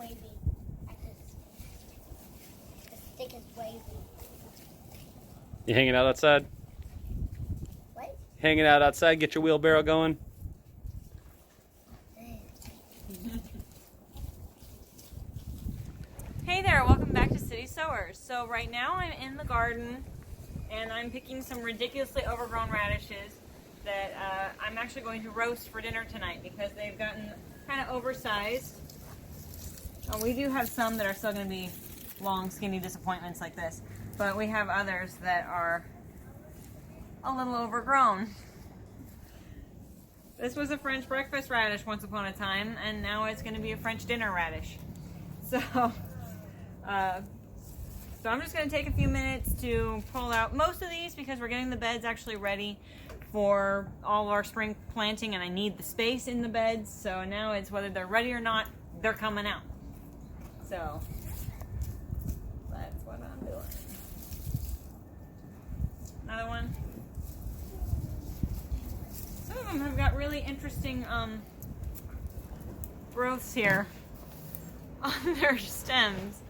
wavy. The stick is wavy. You hanging out outside? What? Hanging out outside, get your wheelbarrow going? Hey there, welcome back to City Sowers. So right now I'm in the garden and I'm picking some ridiculously overgrown radishes that I'm actually going to roast for dinner tonight because they've gotten kind of oversized. We do have some that are still going to be long, skinny disappointments like this, but we have others that are a little overgrown. This was a French breakfast radish once upon a time, and now it's going to be a French dinner radish. So I'm just going to take a few minutes to pull out most of these because we're getting the beds actually ready for all of our spring planting, and I need the space in the beds. So now it's whether they're ready or not, they're coming out. So that's what I'm doing. Another one. Some of them have got really interesting growths here on their stems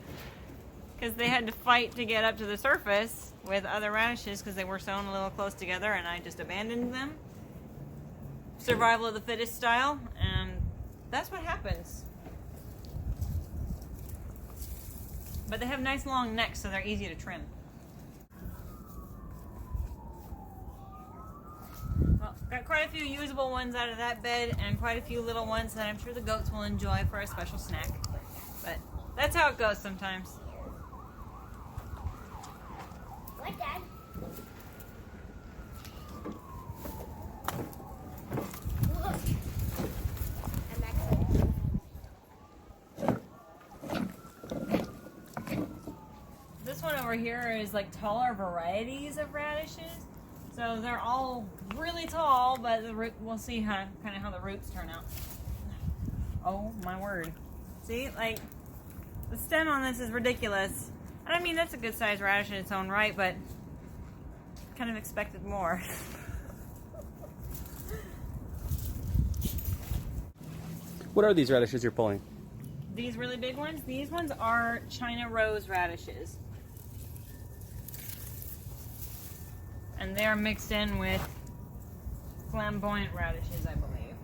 because they had to fight to get up to the surface with other radishes because they were sown a little close together, and I just abandoned them. Survival of the fittest style, and that's what happens. But they have nice long necks, so they're easy to trim. Well, got quite a few usable ones out of that bed and quite a few little ones that I'm sure the goats will enjoy for a special snack. But that's how it goes sometimes. What, Dad? Look. I'm actually. This one over here is like taller varieties of radishes. So they're all really tall, but the root, we'll see how the roots turn out. Oh my word. See, like the stem on this is ridiculous. And I mean, that's a good sized radish in its own right, but kind of expected more. What are these radishes you're pulling? These really big ones, these ones are China rose radishes. And they are mixed in with flamboyant radishes, I believe.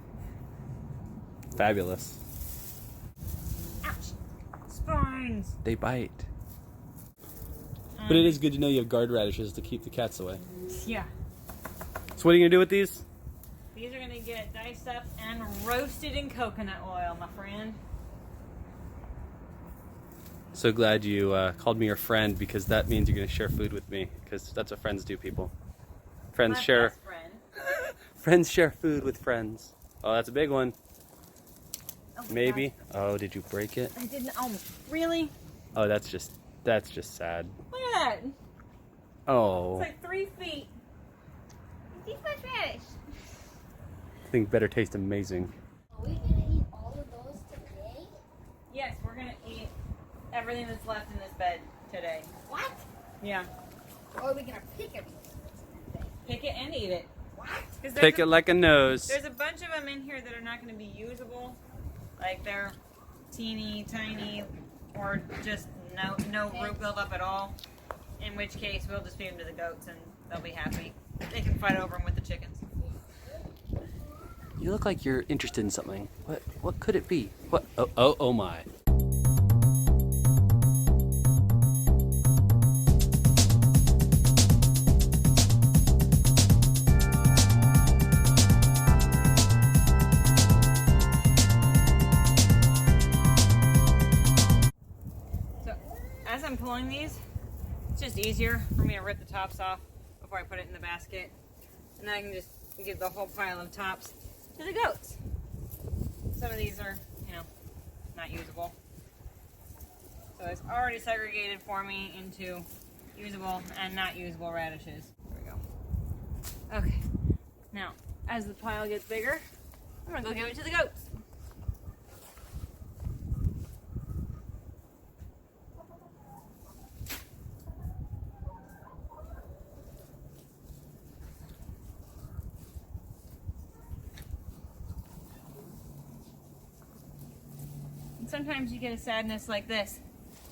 Fabulous. Ouch! Spines! They bite. But it is good to know you have guard radishes to keep the cats away. Yeah. So what are you going to do with these? These are going to get diced up and roasted in coconut oil, my friend. So glad you called me your friend, because that means you're going to share food with me, because that's what friends do, people. Friends My share. best friend. Friends share food with friends. Oh, that's a big one. Oh my Maybe. God. Oh, did you break it? I didn't. Oh, really? Oh, that's just sad. Look at that. Oh, It's like 3 feet. These much radish. I think better taste amazing. Are we gonna eat all of those today? Yes, we're going to eat everything that's left in this bed today. What? Yeah. Or are we gonna pick everything? Pick it and eat it. What? 'Cause Pick it like a nose. There's a bunch of them in here that are not going to be usable. Like they're teeny tiny or just no root buildup at all. In which case we'll just feed them to the goats and they'll be happy. They can fight over them with the chickens. You look like you're interested in something. What could it be? What? Oh my. So as I'm pulling these, it's just easier for me to rip the tops off before I put it in the basket. And then I can just give the whole pile of tops to the goats. Some of these are, not usable. So it's already segregated for me into usable and not usable radishes. There we go. Okay. Now, as the pile gets bigger, I'm gonna go give it to the goats. And sometimes you get a sadness like this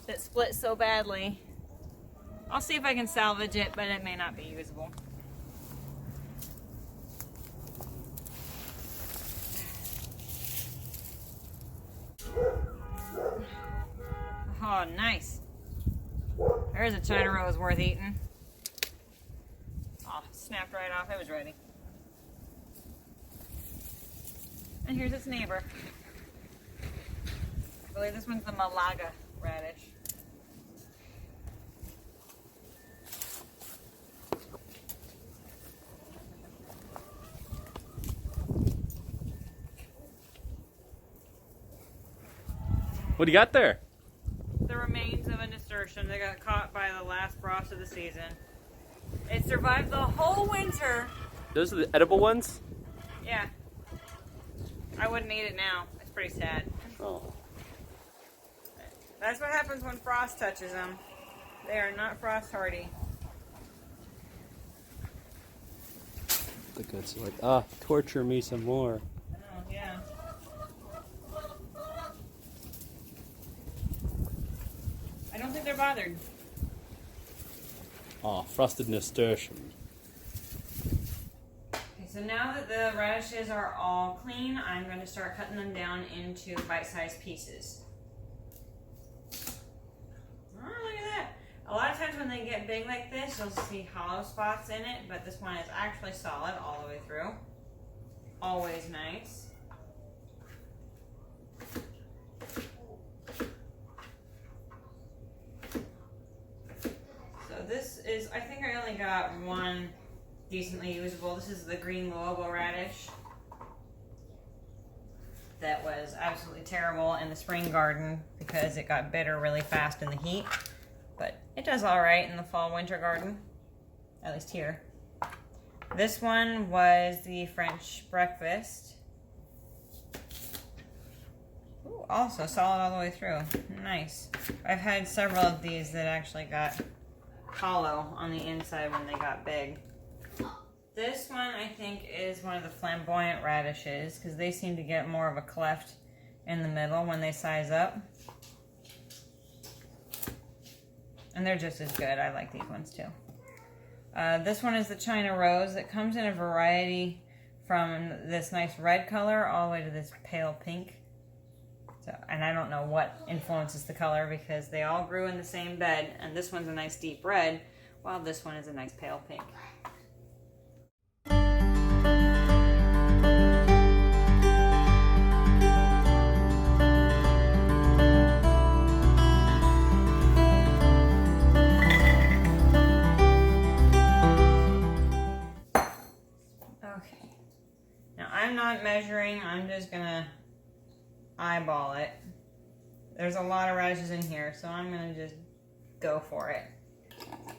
that splits so badly. I'll see if I can salvage it, but it may not be usable. Oh, nice. There's a China rose worth eating. Oh, snapped right off. It was ready. And here's its neighbor. I believe this one's the Malaga radish. What do you got there? The remains of a nasturtium that got caught by the last frost of the season. It survived the whole winter. Those are the edible ones? Yeah. I wouldn't eat it now. It's pretty sad. Oh. That's what happens when frost touches them. They are not frost hardy. The goats are like, torture me some more. Oh, yeah. I don't think they're bothered. Oh, frosted nasturtium. Okay, so now that the radishes are all clean, I'm going to start cutting them down into bite-sized pieces. Oh, look at that. A lot of times when they get big like this, you'll see hollow spots in it, but this one is actually solid all the way through. Always nice. This is, I think I only got one decently usable. This is the green Lobo radish that was absolutely terrible in the spring garden because it got bitter really fast in the heat. But it does all right in the fall winter garden, at least here. This one was the French breakfast. Ooh, also solid all the way through. Nice. I've had several of these that actually got hollow on the inside when they got big. This one I think is one of the flamboyant radishes because they seem to get more of a cleft in the middle when they size up. And they're just as good. I like these ones too. This one is the China Rose. It comes in a variety from this nice red color all the way to this pale pink. So, and I don't know what influences the color because they all grew in the same bed, and this one's a nice deep red, while this one is a nice pale pink. Okay. Now I'm not measuring, I'm just gonna eyeball it. There's a lot of radishes in here, so I'm gonna just go for it.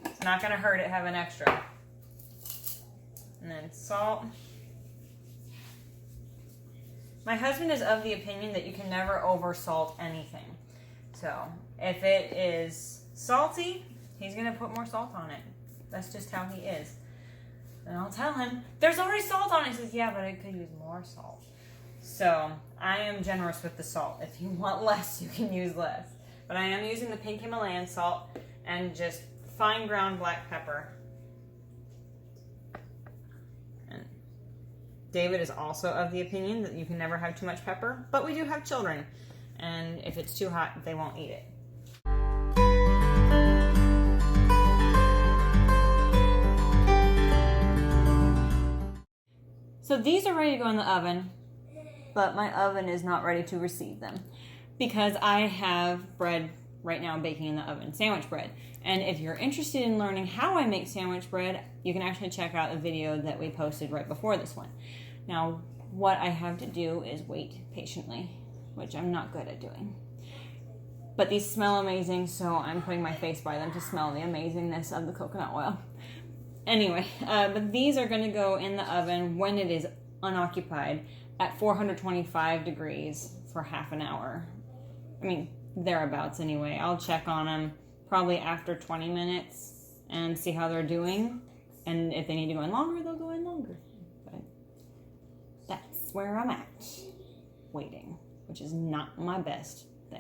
It's not gonna hurt it having extra. And then salt. My husband is of the opinion that you can never over salt anything. So if it is salty, he's gonna put more salt on it. That's just how he is. And I'll tell him, there's already salt on it. He says, yeah, but I could use more salt. So I am generous with the salt. If you want less, you can use less. But I am using the pink Himalayan salt and just fine ground black pepper. And David is also of the opinion that you can never have too much pepper, but we do have children. And if it's too hot, they won't eat it. So these are ready to go in the oven, but my oven is not ready to receive them because I have bread right now baking in the oven, sandwich bread. And if you're interested in learning how I make sandwich bread, you can actually check out the video that we posted right before this one. Now, what I have to do is wait patiently, which I'm not good at doing. But these smell amazing, so I'm putting my face by them to smell the amazingness of the coconut oil. Anyway, but these are going to go in the oven when it is unoccupied at 425 degrees for half an hour. I mean, thereabouts anyway. I'll check on them probably after 20 minutes and see how they're doing. And if they need to go in longer, they'll go in longer. But that's where I'm at. Waiting, which is not my best thing.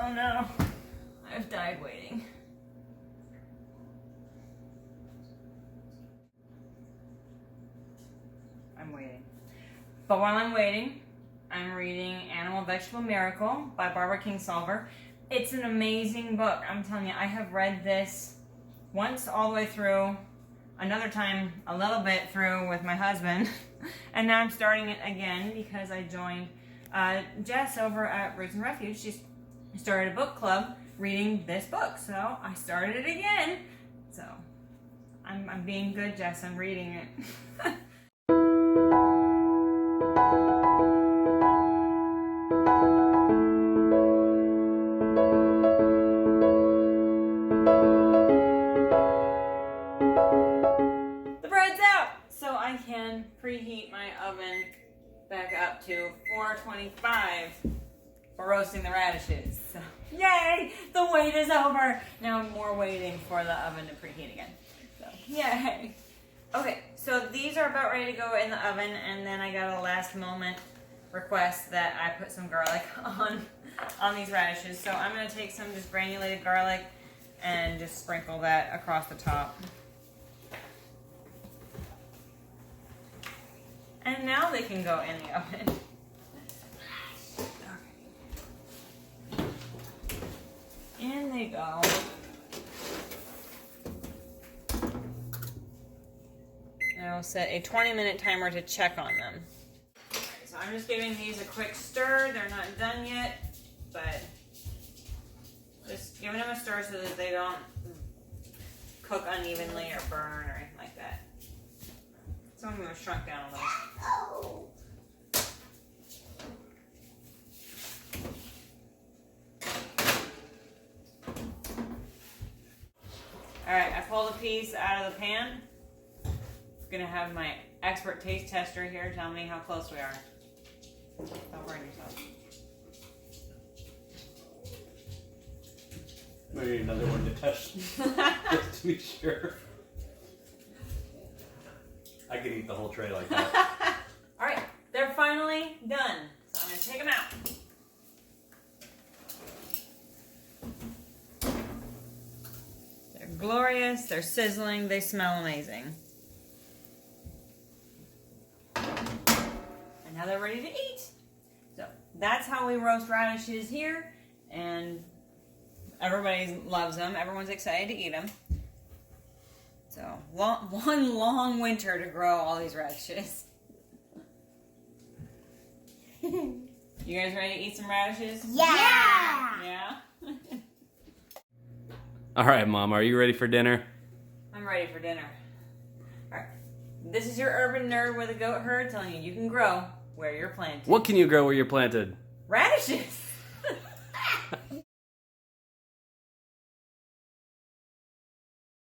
Oh no. I've died waiting. I'm waiting. But while I'm waiting, I'm reading Animal Vegetable Miracle by Barbara Kingsolver. It's an amazing book. I'm telling you, I have read this once all the way through, another time a little bit through with my husband, and now I'm starting it again because I joined Jess over at Roots and Refuge. She started a book club reading this book, so I started it again. So I'm being good, Jess. I'm reading it. I can preheat my oven back up to 425 for roasting the radishes. So, yay! The wait is over. Now I'm more waiting for the oven to preheat again. So, yay! Okay, so these are about ready to go in the oven, and then I got a last moment request that I put some garlic on these radishes. So I'm going to take some just granulated garlic and just sprinkle that across the top. And now they can go in the oven. Okay. In they go. And I'll set a 20-minute timer to check on them. Right, so I'm just giving these a quick stir. They're not done yet, but just giving them a stir so that they don't cook unevenly or burn or anything like that. Some of them have shrunk down a little. Alright, I pulled a piece out of the pan. I'm gonna have my expert taste tester here tell me how close we are. Don't burn yourself. Maybe another one to touch, just to be sure. I could eat the whole tray like that. Alright, they're finally done. So I'm going to take them out. They're glorious, they're sizzling, they smell amazing. And now they're ready to eat. So that's how we roast radishes here. And everybody loves them. Everyone's excited to eat them. So, one long winter to grow all these radishes. You guys ready to eat some radishes? Yeah! Yeah? All right, Mom, are you ready for dinner? I'm ready for dinner. All right. This is your urban nerd with a goat herd telling you can grow where you're planted. What can you grow where you're planted? Radishes!